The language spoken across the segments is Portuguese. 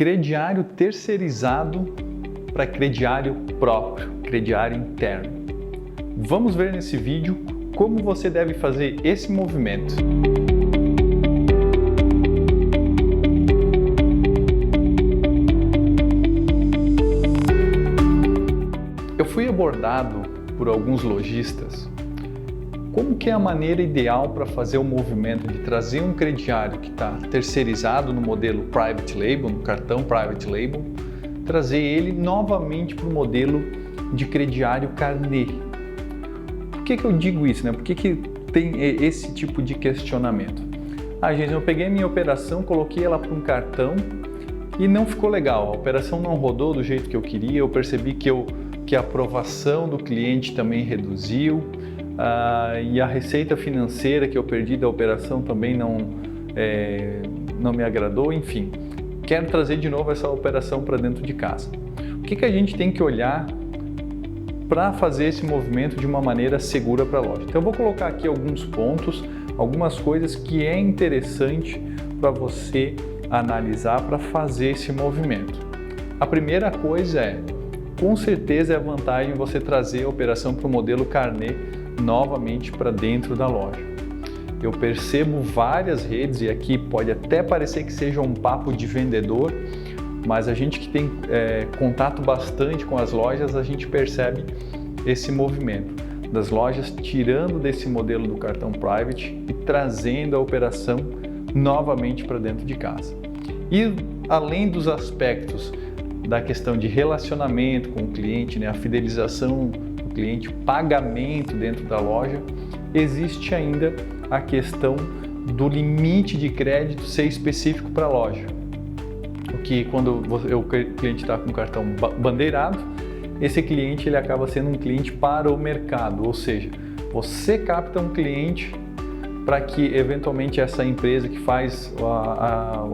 crediário terceirizado para crediário próprio, crediário interno. Vamos ver nesse vídeo como você deve fazer esse movimento. Eu fui abordado por alguns lojistas como que é a maneira ideal para fazer o movimento de trazer um crediário que está terceirizado no modelo Private Label, no cartão Private Label, trazer ele novamente para o modelo de crediário carnê. Por que eu digo isso, né? Por que tem esse tipo de questionamento? Gente, eu peguei a minha operação, coloquei ela para um cartão e não ficou legal. A operação não rodou do jeito que eu queria, eu percebi que a aprovação do cliente também reduziu, e a receita financeira que eu perdi da operação também não me agradou, enfim. Quero trazer de novo essa operação para dentro de casa. O que a gente tem que olhar para fazer esse movimento de uma maneira segura para a loja? Então eu vou colocar aqui alguns pontos, algumas coisas que é interessante para você analisar para fazer esse movimento. A primeira coisa com certeza é a vantagem você trazer a operação para o modelo carnê novamente para dentro da loja. Eu percebo várias redes, e aqui pode até parecer que seja um papo de vendedor, mas a gente que tem contato bastante com as lojas, a gente percebe esse movimento das lojas tirando desse modelo do cartão Private e trazendo a operação novamente para dentro de casa. E além dos aspectos da questão de relacionamento com o cliente, né, a fidelização do cliente, o pagamento dentro da loja, existe ainda a questão do limite de crédito ser específico para a loja. O que quando o cliente está com o cartão bandeirado, esse cliente ele acaba sendo um cliente para o mercado, ou seja, você capta um cliente para que eventualmente essa empresa que faz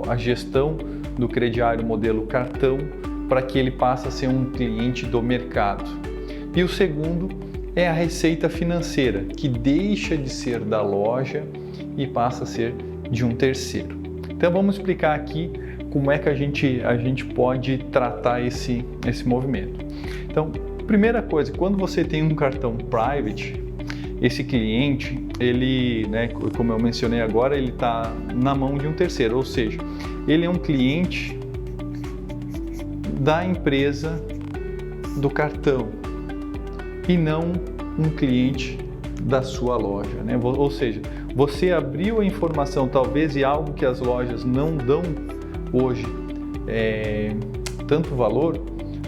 a gestão do crediário modelo cartão, para que ele passe a ser um cliente do mercado. E o segundo é a receita financeira, que deixa de ser da loja e passa a ser de um terceiro. Então vamos explicar aqui como é que a gente pode tratar esse movimento. Então, primeira coisa, quando você tem um cartão private, esse cliente, ele, né, como eu mencionei agora, ele está na mão de um terceiro, ou seja, ele é um cliente da empresa do cartão e não um cliente da sua loja, né? Ou seja, você abriu a informação, talvez, e algo que as lojas não dão hoje tanto valor,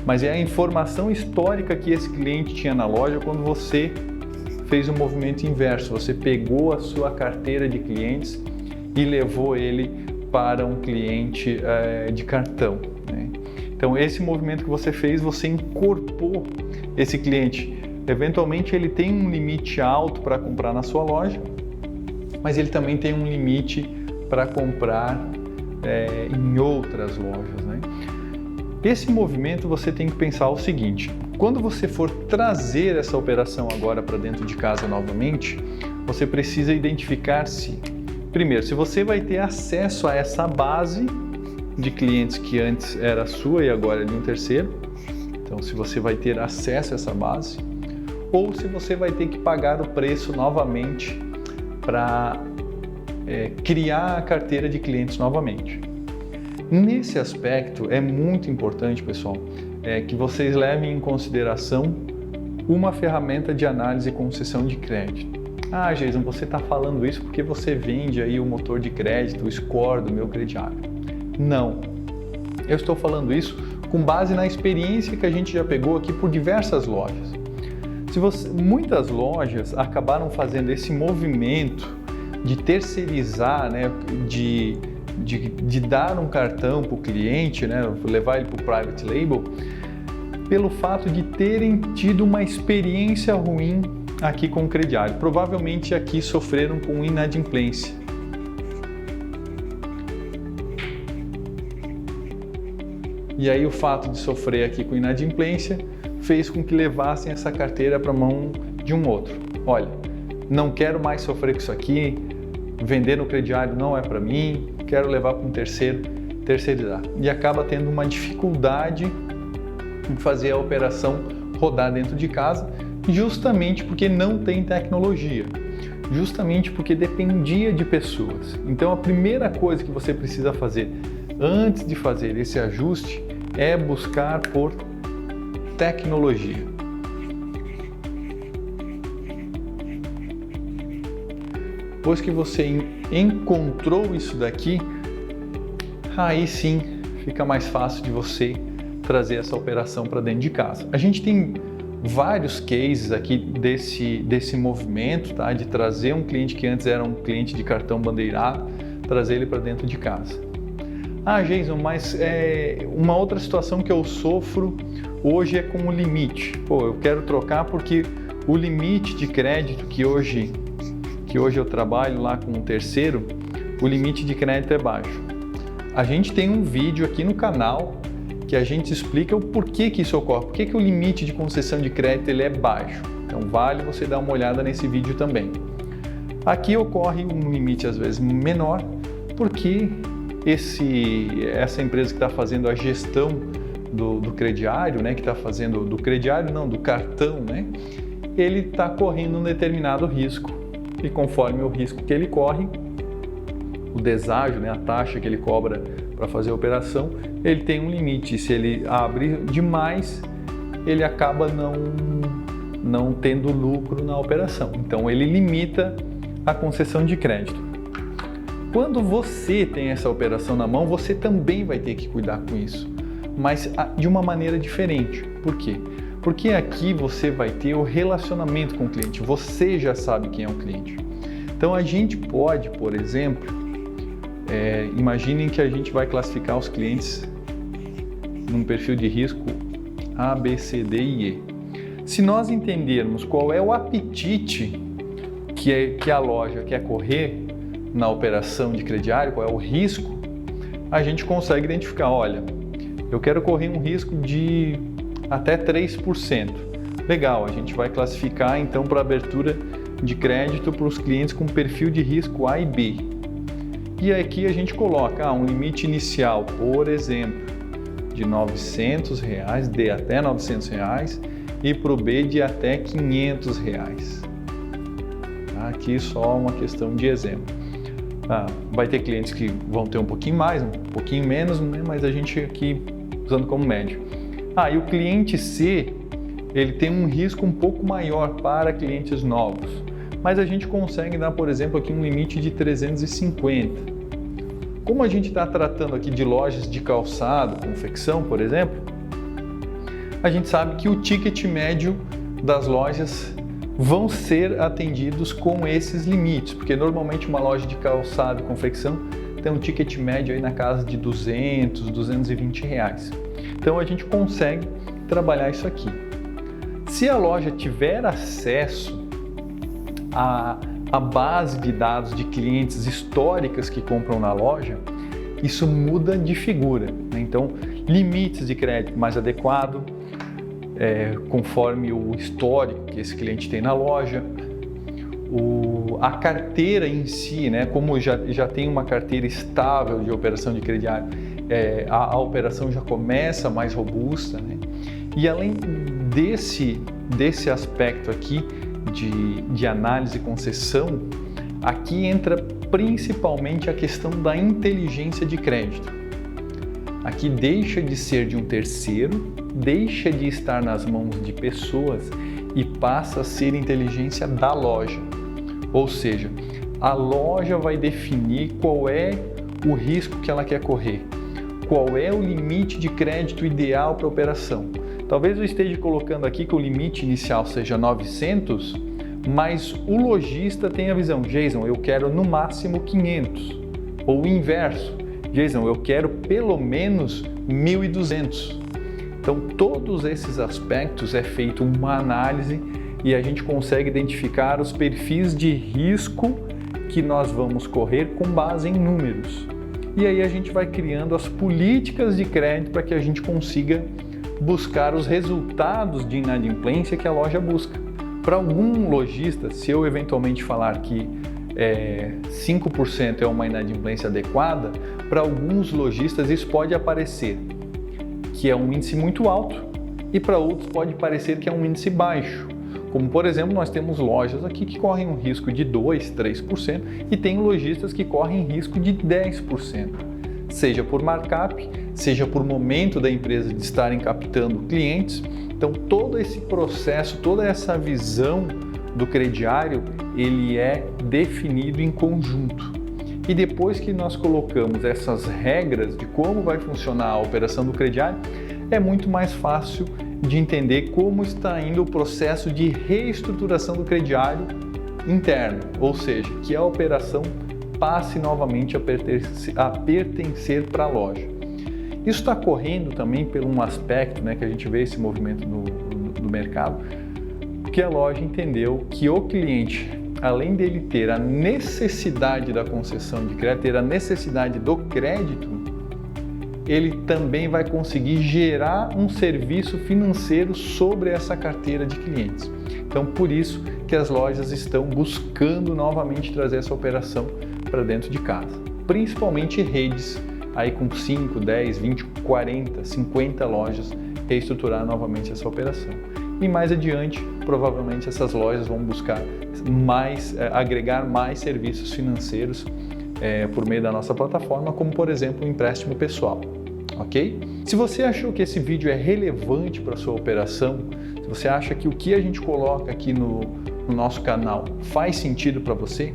mas é a informação histórica que esse cliente tinha na loja quando você fez um movimento inverso. Você pegou a sua carteira de clientes e levou ele para um cliente de cartão, né? Então, esse movimento que você fez, você incorporou esse cliente. Eventualmente, ele tem um limite alto para comprar na sua loja, mas ele também tem um limite para comprar em outras lojas, né? Esse movimento você tem que pensar o seguinte: quando você for trazer essa operação agora para dentro de casa novamente, você precisa identificar primeiro, se você vai ter acesso a essa base de clientes que antes era sua e agora é de um terceiro. Então, se você vai ter acesso a essa base, ou se você vai ter que pagar o preço novamente para criar a carteira de clientes novamente. Nesse aspecto, é muito importante, pessoal, que vocês levem em consideração uma ferramenta de análise e concessão de crédito. Jason, você está falando isso porque você vende aí o motor de crédito, o score do meu crediário. Não, eu estou falando isso com base na experiência que a gente já pegou aqui por diversas lojas. Muitas lojas acabaram fazendo esse movimento de terceirizar, né, de dar um cartão para o cliente, né, levar ele para o Private Label, pelo fato de terem tido uma experiência ruim aqui com o crediário. Provavelmente aqui sofreram com inadimplência. E aí o fato de sofrer aqui com inadimplência fez com que levassem essa carteira para a mão de um outro. Olha, não quero mais sofrer com isso aqui, vender no crediário não é para mim, quero levar para um terceiro terceirizar e acaba tendo uma dificuldade em fazer a operação rodar dentro de casa, justamente porque não tem tecnologia, justamente porque dependia de pessoas. Então a primeira coisa que você precisa fazer antes de fazer esse ajuste é buscar por tecnologia. Depois que você encontrou isso daqui, aí sim fica mais fácil de você trazer essa operação para dentro de casa. A gente tem vários cases aqui desse movimento, tá? De trazer um cliente que antes era um cliente de cartão bandeirado, trazer ele para dentro de casa. Ah, Jason, mas uma outra situação que eu sofro hoje é com o limite. Pô, eu quero trocar porque o limite de crédito que hoje eu trabalho lá com um terceiro, o limite de crédito é baixo. A gente tem um vídeo aqui no canal que a gente explica o porquê que isso ocorre, por que o limite de concessão de crédito ele é baixo. Então vale você dar uma olhada nesse vídeo também. Aqui ocorre um limite às vezes menor, porque essa empresa que está fazendo a gestão do crediário, né, que está fazendo do crediário, não, do cartão, né, ele está correndo um determinado risco. E conforme o risco que ele corre, o deságio, né, a taxa que ele cobra para fazer a operação, ele tem um limite. Se ele abrir demais, ele acaba não tendo lucro na operação. Então ele limita a concessão de crédito. Quando você tem essa operação na mão, você também vai ter que cuidar com isso, mas de uma maneira diferente. Por quê? Porque aqui você vai ter o relacionamento com o cliente, você já sabe quem é o cliente. Então a gente pode, por exemplo, imaginem que a gente vai classificar os clientes num perfil de risco A, B, C, D e E. Se nós entendermos qual é o apetite que a loja quer correr na operação de crediário, qual é o risco, a gente consegue identificar, olha, eu quero correr um risco de até 3%. Legal, a gente vai classificar então para abertura de crédito para os clientes com perfil de risco A e B. E aqui a gente coloca um limite inicial, por exemplo, de R$900, de até R$900 e para o B de até R$500. Aqui só uma questão de exemplo. Vai ter clientes que vão ter um pouquinho mais, um pouquinho menos, né? Mas a gente aqui usando como médio. E o cliente C, ele tem um risco um pouco maior para clientes novos, mas a gente consegue dar, por exemplo, aqui um limite de 350. Como a gente está tratando aqui de lojas de calçado, confecção, por exemplo, a gente sabe que o ticket médio das lojas vão ser atendidos com esses limites, porque normalmente uma loja de calçado e confecção tem um ticket médio aí na casa de R$200, R$220. Então a gente consegue trabalhar isso aqui. Se a loja tiver acesso a base de dados de clientes históricas que compram na loja, isso muda de figura, né? Então, limites de crédito mais adequado, conforme o histórico que esse cliente tem na loja, a carteira em si, né? Como já tem uma carteira estável de operação de crediário, a operação já começa mais robusta, né? E além desse aspecto aqui, de análise e concessão, aqui entra principalmente a questão da inteligência de crédito. Aqui deixa de ser de um terceiro, deixa de estar nas mãos de pessoas e passa a ser inteligência da loja. Ou seja, a loja vai definir qual é o risco que ela quer correr, qual é o limite de crédito ideal para a operação. Talvez eu esteja colocando aqui que o limite inicial seja 900, mas o lojista tem a visão, Jason, eu quero no máximo 500. Ou o inverso, Jason, eu quero pelo menos 1.200. Então, todos esses aspectos é feito uma análise e a gente consegue identificar os perfis de risco que nós vamos correr com base em números. E aí a gente vai criando as políticas de crédito para que a gente consiga buscar os resultados de inadimplência que a loja busca. Para algum lojista, se eu eventualmente falar que 5% é uma inadimplência adequada, para alguns lojistas isso pode aparecer que é um índice muito alto e para outros pode parecer que é um índice baixo. Como, por exemplo, nós temos lojas aqui que correm um risco de 2%, 3% e tem lojistas que correm risco de 10%, seja por markup, seja por momento da empresa de estarem captando clientes. Então, todo esse processo, toda essa visão do crediário, ele é definido em conjunto. E depois que nós colocamos essas regras de como vai funcionar a operação do crediário, é muito mais fácil de entender como está indo o processo de reestruturação do crediário interno, ou seja, que a operação passe novamente a pertencer para a loja. Isso está correndo também por um aspecto, que a gente vê esse movimento do mercado, porque a loja entendeu que o cliente, além dele ter a necessidade da concessão de crédito, ter a necessidade do crédito, ele também vai conseguir gerar um serviço financeiro sobre essa carteira de clientes. Então, por isso que as lojas estão buscando novamente trazer essa operação para dentro de casa. Principalmente redes, aí com 5, 10, 20, 40, 50 lojas, reestruturar novamente essa operação. E mais adiante, provavelmente essas lojas vão buscar agregar mais serviços financeiros por meio da nossa plataforma, como por exemplo o empréstimo pessoal, ok? Se você achou que esse vídeo é relevante para a sua operação, se você acha que o que a gente coloca aqui no nosso canal faz sentido para você,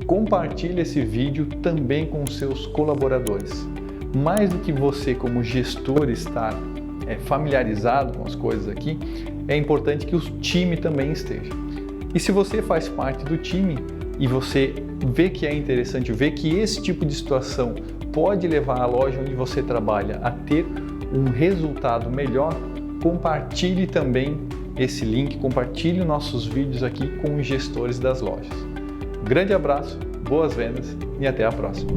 compartilhe esse vídeo também com os seus colaboradores. Mais do que você como gestor estar familiarizado com as coisas aqui, é importante que o time também esteja. E se você faz parte do time e você vê que é interessante, vê que esse tipo de situação pode levar a loja onde você trabalha a ter um resultado melhor, compartilhe também esse link, compartilhe nossos vídeos aqui com os gestores das lojas. Um grande abraço, boas vendas e até a próxima!